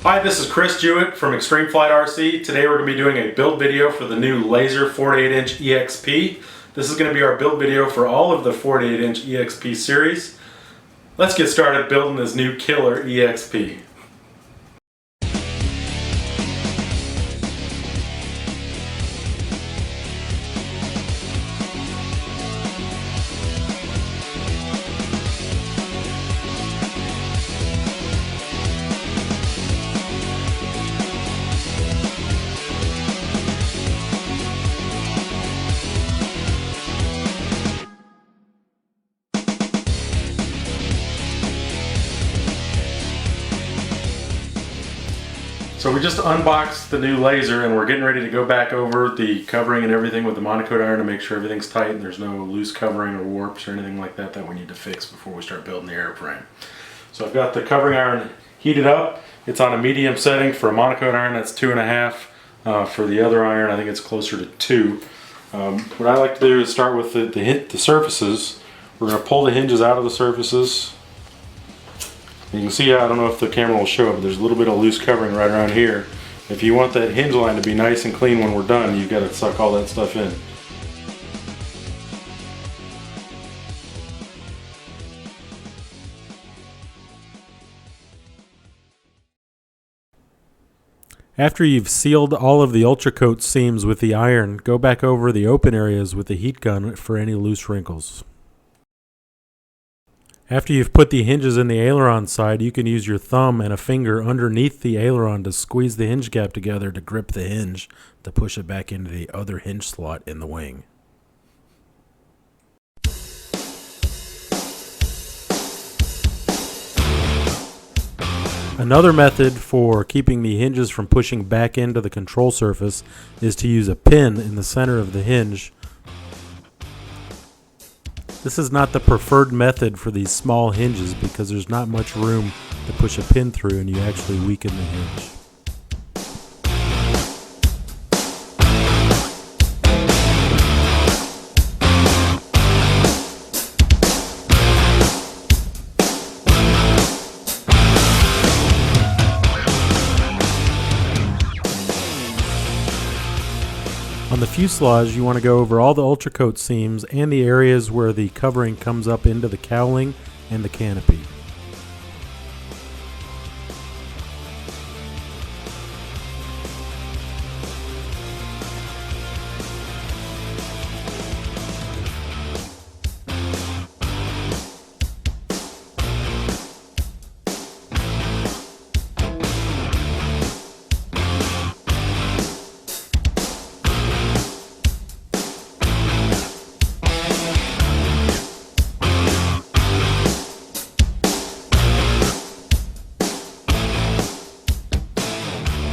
Hi, this is Chris Jewett from Extreme Flight RC. Today we're going to be doing a build video for the new Laser 48-inch EXP. This is going to be our build video for all of the 48-inch EXP series. Let's get started building this new killer EXP. So we just unboxed the new Laser and we're getting ready to go back over the covering and everything with the monocoat iron to make sure everything's tight and there's no loose covering or warps or anything like that we need to fix before we start building the airframe. So I've got the covering iron heated up. It's on a medium setting. For a monocoat iron, that's 2.5. For the other iron, I think it's closer to 2. What I like to do is start with the surfaces. We're going to pull the hinges out of the surfaces. You can see, I don't know if the camera will show it, but there's a little bit of loose covering right around here. If you want that hinge line to be nice and clean when we're done, you've got to suck all that stuff in. After you've sealed all of the ultracoat seams with the iron, go back over the open areas with the heat gun for any loose wrinkles. After you've put the hinges in the aileron side, you can use your thumb and a finger underneath the aileron to squeeze the hinge gap together to grip the hinge to push it back into the other hinge slot in the wing. Another method for keeping the hinges from pushing back into the control surface is to use a pin in the center of the hinge. This is not the preferred method for these small hinges because there's not much room to push a pin through and you actually weaken the hinge. On the fuselage, you want to go over all the ultracoat seams and the areas where the covering comes up into the cowling and the canopy.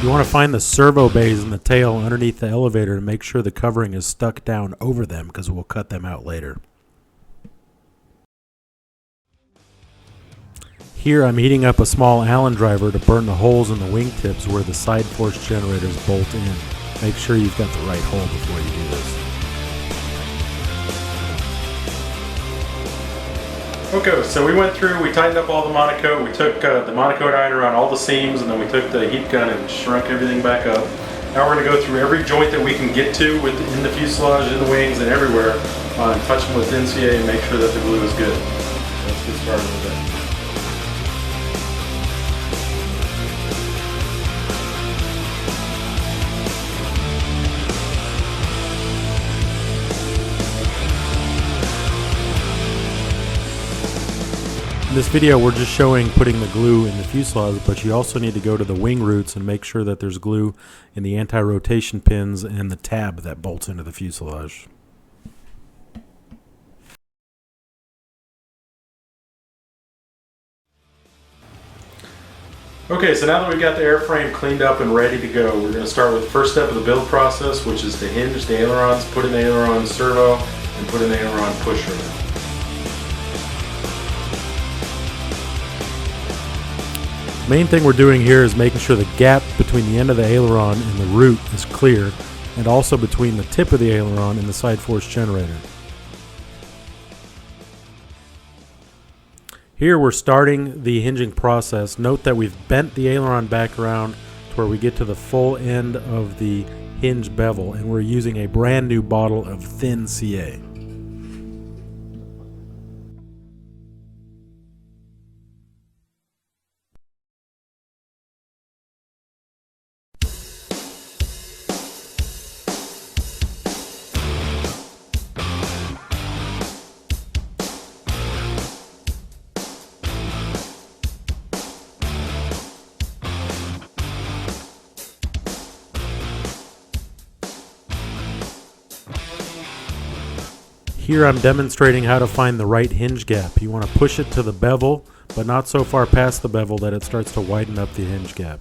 You want to find the servo bays in the tail underneath the elevator to make sure the covering is stuck down over them because we'll cut them out later. Here I'm heating up a small Allen driver to burn the holes in the wingtips where the side force generators bolt in. Make sure you've got the right hole before you do this. Okay, so we went through, we tightened up all the monocoat, we took the monocoat iron around all the seams, and then we took the heat gun and shrunk everything back up. Now we're going to go through every joint that we can get to in the fuselage, in the wings, and everywhere, and touch them with NCA and make sure that the glue is good. Let's get started with that. In this video we're just showing putting the glue in the fuselage, but you also need to go to the wing roots and make sure that there's glue in the anti-rotation pins and the tab that bolts into the fuselage. Okay, so now that we've got the airframe cleaned up and ready to go, we're going to start with the first step of the build process, which is to hinge the ailerons, put in the aileron servo, and put in the aileron pusher. Main thing we're doing here is making sure the gap between the end of the aileron and the root is clear, and also between the tip of the aileron and the side force generator. Here we're starting the hinging process. Note that we've bent the aileron back around to where we get to the full end of the hinge bevel, and we're using a brand new bottle of thin CA. Here I'm demonstrating how to find the right hinge gap. You want to push it to the bevel, but not so far past the bevel that it starts to widen up the hinge gap.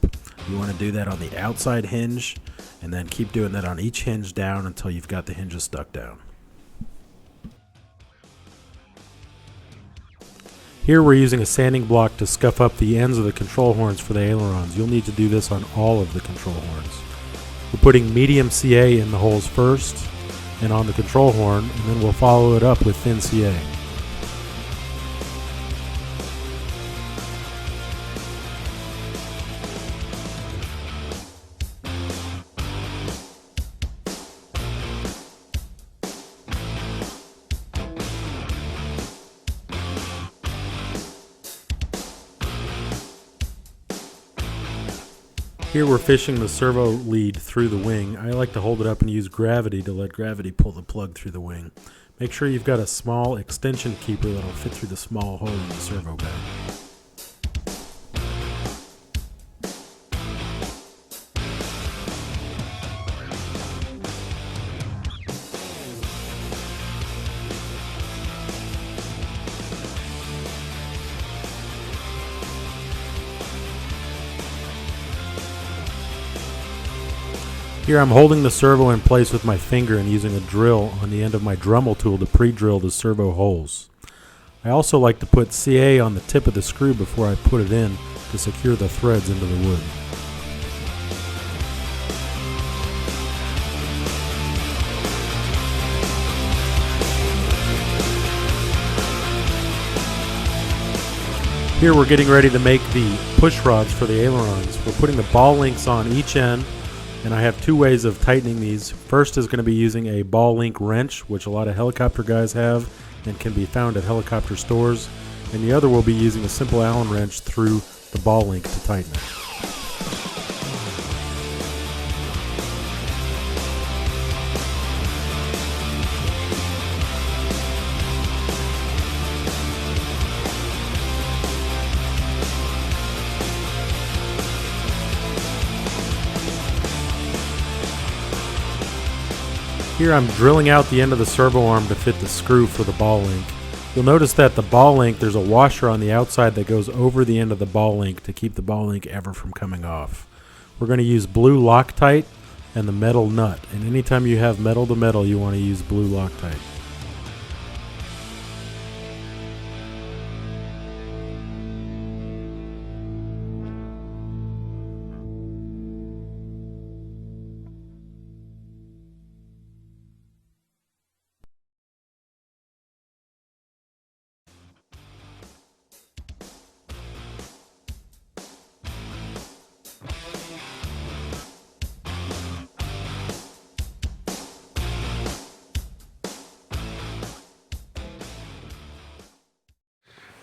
You want to do that on the outside hinge, and then keep doing that on each hinge down until you've got the hinges stuck down. Here we're using a sanding block to scuff up the ends of the control horns for the ailerons. You'll need to do this on all of the control horns. We're putting medium CA in the holes first, and on the control horn, and then we'll follow it up with thin CA. Here we're fishing the servo lead through the wing. I like to hold it up and use gravity to let gravity pull the plug through the wing. Make sure you've got a small extension keeper that'll fit through the small hole in the servo bag. Here I'm holding the servo in place with my finger and using a drill on the end of my Dremel tool to pre-drill the servo holes. I also like to put CA on the tip of the screw before I put it in to secure the threads into the wood. Here we're getting ready to make the push rods for the ailerons. We're putting the ball links on each end, and I have two ways of tightening these. First is going to be using a ball link wrench, which a lot of helicopter guys have and can be found at helicopter stores, and the other will be using a simple Allen wrench through the ball link to tighten it. Here I'm drilling out the end of the servo arm to fit the screw for the ball link. You'll notice that the ball link, there's a washer on the outside that goes over the end of the ball link to keep the ball link ever from coming off. We're going to use blue Loctite and the metal nut. And anytime you have metal to metal, you want to use blue Loctite.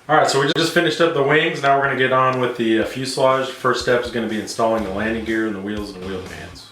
Alright, so we just finished up the wings. Now we're going to get on with the fuselage. First step is going to be installing the landing gear and the wheels and the wheel pans.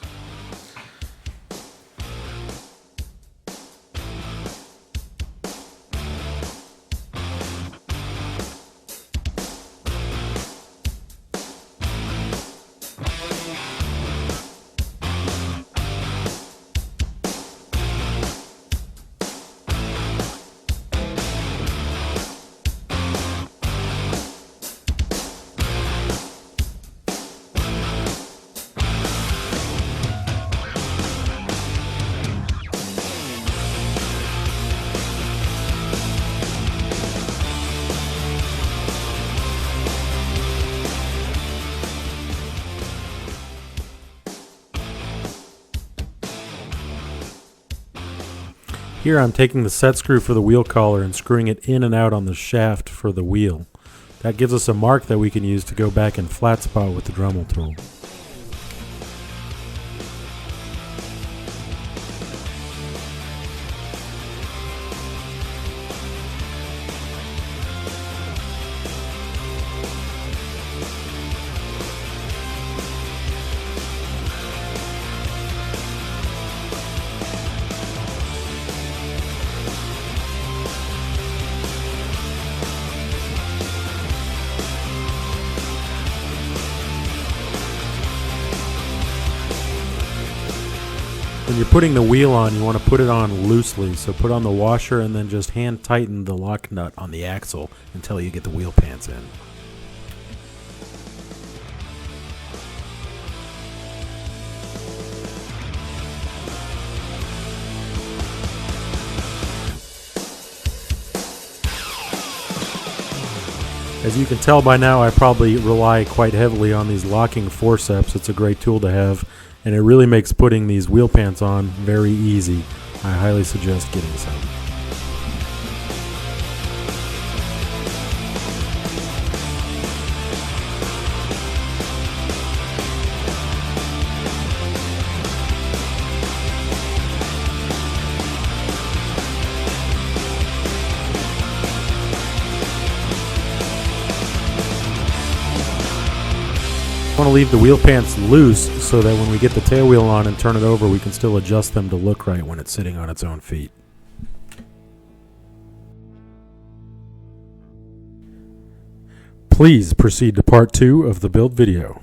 Here I'm taking the set screw for the wheel collar and screwing it in and out on the shaft for the wheel. That gives us a mark that we can use to go back and flat spot with the Dremel tool. When you're putting the wheel on, you want to put it on loosely, so put on the washer and then just hand tighten the lock nut on the axle until you get the wheel pants in. As you can tell by now, I probably rely quite heavily on these locking forceps. It's a great tool to have, and it really makes putting these wheel pants on very easy. I highly suggest getting some. I want to leave the wheel pants loose so that when we get the tail wheel on and turn it over, we can still adjust them to look right when it's sitting on its own feet. Please proceed to part 2 of the build video.